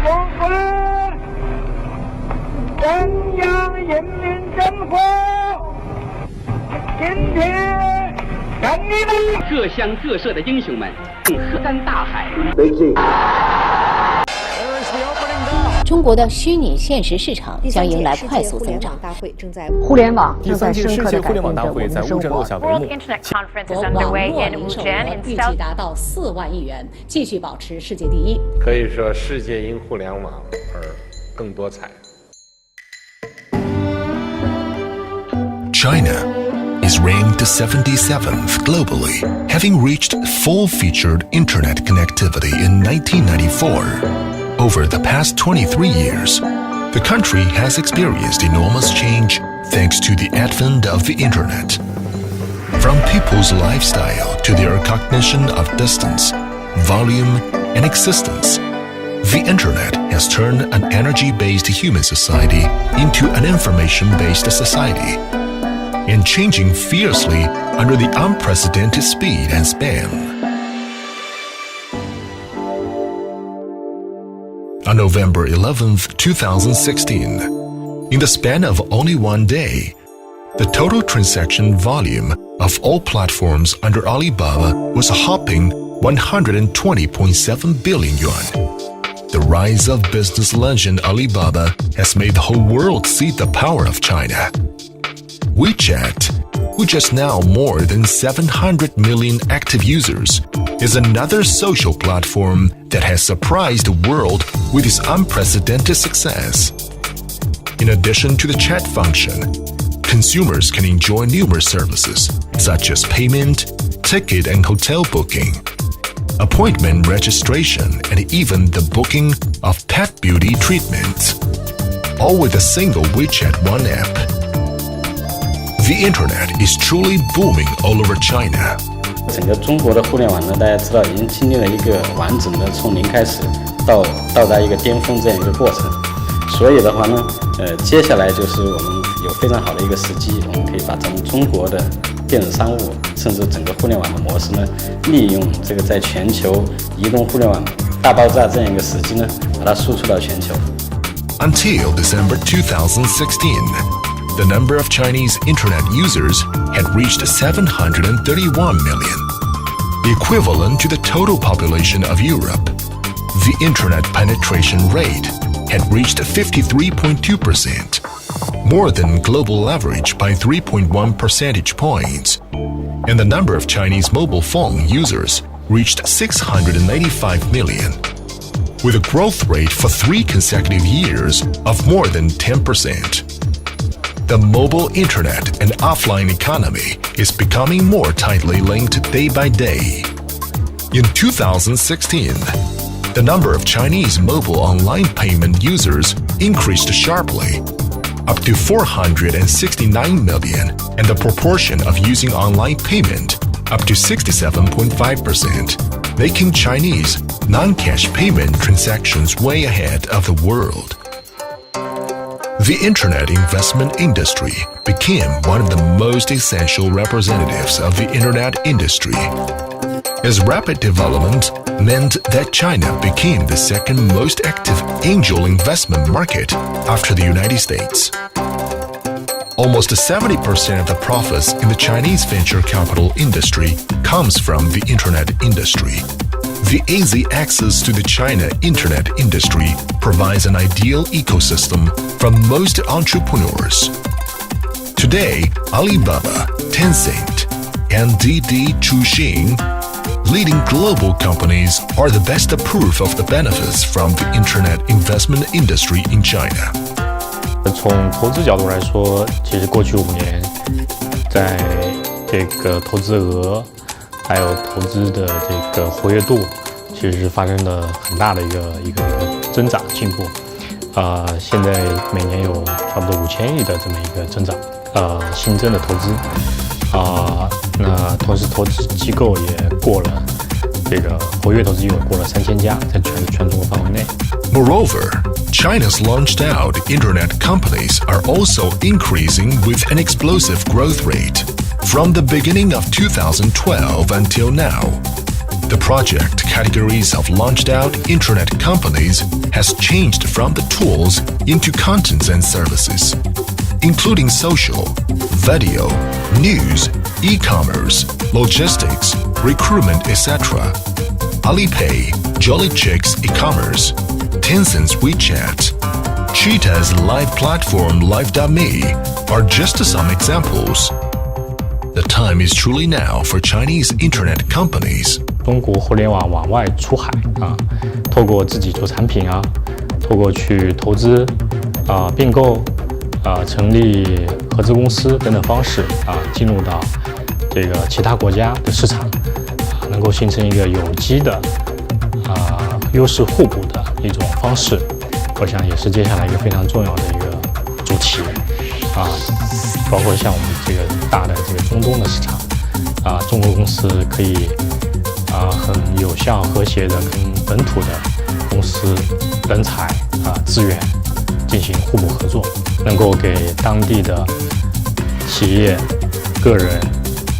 共是中央人民政府今天向你们各乡各社的英雄们用河山大海。中国的虚拟现实市场将迎来快速增长。互联网第三届世界互联网大会在乌镇落下帷幕。网络零售额预计达到4万亿元，继续保持世界第一。可以说，世界因互联网而更多彩。China is ranked 77th globally, having reached full-featured internet connectivity in 1994. Over the past 23 years, the country has experienced enormous change thanks to the advent of the internet. From people's lifestyle to their cognition of distance, volume, and existence, the internet has turned an energy-based human society into an information-based society, and changing fiercely under the unprecedented speed and span. On November 11, 2016, in the span of only one day, the total transaction volume of all platforms under Alibaba was a hopping 120.7 billion yuan. The rise of business legend Alibaba has made the whole world see the power of China. WeChat, with just now more than 700 million active users, is another social platform that has surprised the world with its unprecedented success. In addition to the chat function, consumers can enjoy numerous services such as payment, ticket and hotel booking, appointment registration, and even the booking of pet beauty treatments, all with a single WeChat One app. The internet is truly booming all over China. 整个中国的互联网呢，大家知道已经经历了一个完整的从零开始到达一个巅峰这样一个过程。所以的话呢，接下来就是我们有非常好的一个时机，我们可以把咱们中国的电子商务，甚至整个互联网的模式呢，利用这个在全球移动互联网大爆炸这样一个时机呢，把它输出到全球。Until December 2016.The number of Chinese internet users had reached 731 million, equivalent to the total population of Europe. The internet penetration rate had reached 53.2%, more than global average by 3.1 percentage points, and the number of Chinese mobile phone users reached 695 million, with a growth rate for 3 consecutive years of more than 10%.The mobile internet and offline economy is becoming more tightly linked day by day. In 2016, the number of Chinese mobile online payment users increased sharply, up to 469 million, and the proportion of using online payment up to 67.5%, making Chinese non-cash payment transactions way ahead of the world.The internet investment industry became one of the most essential representatives of the internet industry. Its rapid development meant that China became the second most active angel investment market after the United States. Almost 70% of the profits in the Chinese venture capital industry comes from the internet industry.The easy access to the China internet industry provides an ideal ecosystem for most entrepreneurs. Today, Alibaba, Tencent, and Didi Chuxing, leading global companies, are the best proof of the benefits from the internet investment industry in China. 从投资角度来说，其实过去5年，在这个投资额还有投资的这个活跃度，其实是发生了很大的一个增长进步。现在每年有差不多5000亿的这么一个增长，新增的投资。那同时投资机构也过了这个活跃投资机构过了3000家，在全中国范围内。Moreover, China's launched out internet companies are also increasing with an explosive growth rate. From the beginning of 2012 until now, The project categories of launched out internet companies has changed from the tools into contents and services, including social, video, news, e-commerce, logistics, recruitment, etc. Alipay, Jolly Chicks e-commerce, Tencent's WeChat, Cheetah's live platform Live.me are just some examples. The time is truly now for Chinese internet companies. 中国互联网往外出海透过自己做产品透过去投资并购成立合资公司等等方式进入到这个其他国家的市场能够形成一个有机的优势互补的一种方式，我想也是接下来一个非常重要的一个主题包括像我们这个大的这个中东的市场中国公司可以很有效和谐的跟本土的公司人才资源进行互补合作，能够给当地的企业、个人、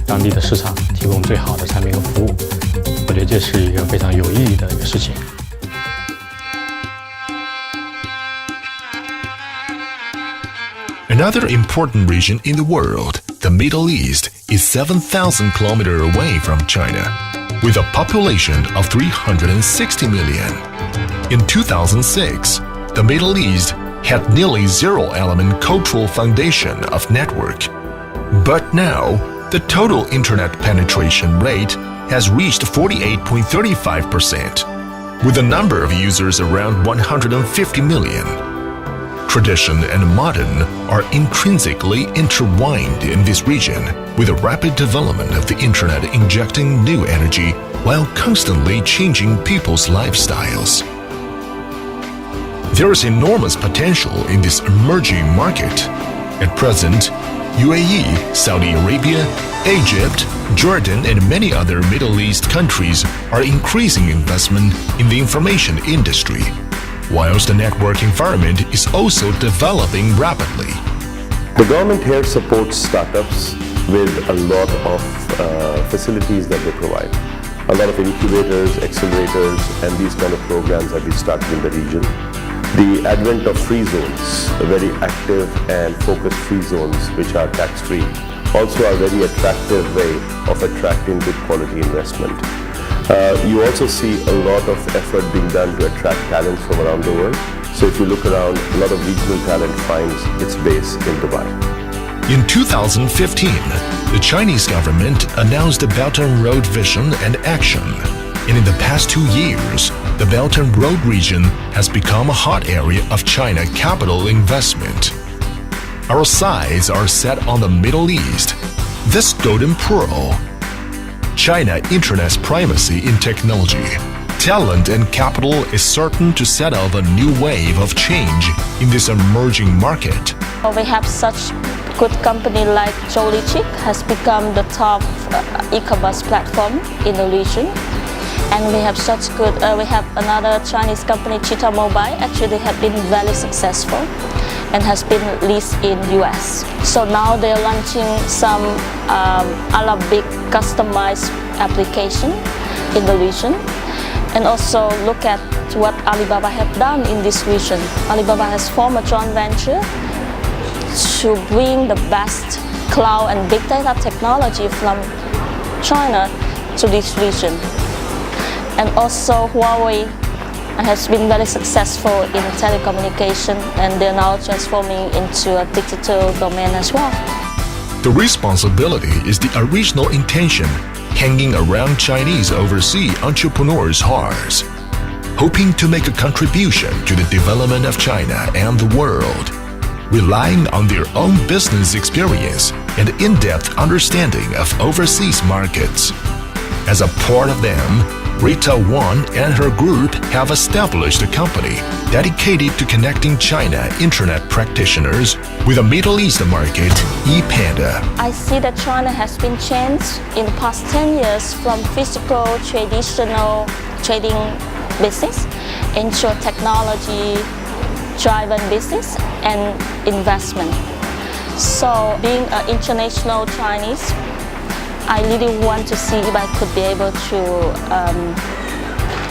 当地的市场提供最好的产品和服务。我觉得这是一个非常有意义的一个事情。Another important region in the world, the Middle East, is 7,000 kilometers away from China, with a population of 360 million. In 2006, the Middle East had nearly zero-element cultural foundation of network. But now, the total internet penetration rate has reached 48.35%, with the number of users around 150 million. Tradition and modern are intrinsically intertwined in this region, with the rapid development of the internet injecting new energy while constantly changing people's lifestyles. There is enormous potential in this emerging market. At present, UAE, Saudi Arabia, Egypt, Jordan, and many other Middle East countries are increasing investment in the information industry, whilst the network environment is also developing rapidly. The government here supports startups with a lot of facilities that they provide. A lot of incubators, accelerators, and these kind of programs have been started in the region. The advent of free zones, very active and focused free zones which are tax-free, also are a very attractive way of attracting good quality investment. You also see a lot of effort being done to attract talent from around the world. So if you look around, a lot of regional talent finds its base in Dubai. In 2015, the Chinese government announced the Belt and Road Vision and Action. And in the past 2 years, the Belt and Road region has become a hot area of China capital investment. Our sights are set on the Middle East, this golden pearl. China Internet's primacy in technology, talent and capital is certain to set off a new wave of change in this emerging market. We have such good company like Jolly Chick has become the top e-commerce platform in the region. And we have we have another Chinese company, Cheetah Mobile. Actually, they have been very successful and has been leased in US. So now they're launching some Arabic customized application in the region. And also look at what Alibaba have done in this region. Alibaba has formed a joint venture to bring the best cloud and big data technology from China to this region. And also Huawei has been very successful in telecommunication, and they're now transforming into a digital domain as well. The responsibility is the original intention hanging around Chinese overseas entrepreneurs' hearts, hoping to make a contribution to the development of China and the world, relying on their own business experience and in-depth understanding of overseas markets. As a part of them, Rita Wang and her group have established a company dedicated to connecting China internet practitioners with the Middle East market, ePanda. I see that China has been changed in the past 10 years from physical, traditional trading business into technology-driven business and investment. So being an international Chinese, I really want to see if I could be able to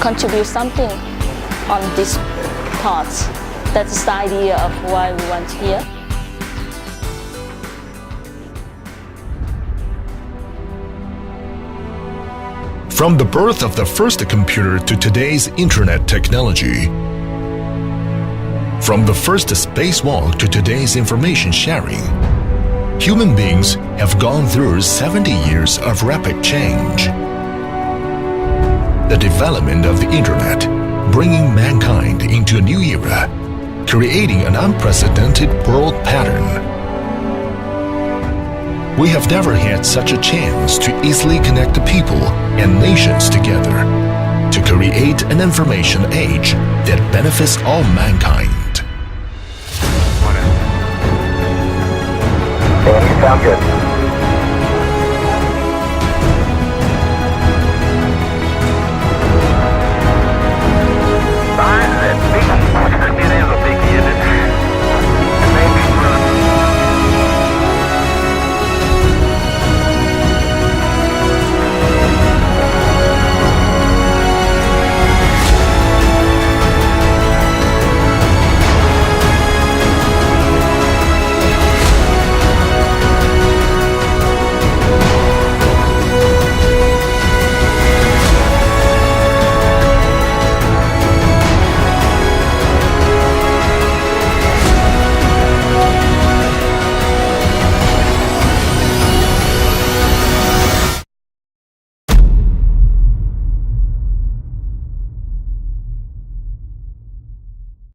contribute something on this part. That's the idea of why we went here. From the birth of the first computer to today's internet technology, from the first spacewalk to today's information sharing, human beings have gone through 70 years of rapid change. The development of the internet, bringing mankind into a new era, creating an unprecedented world pattern. We have never had such a chance to easily connect the people and nations together to create an information age that benefits all mankind. Sound good.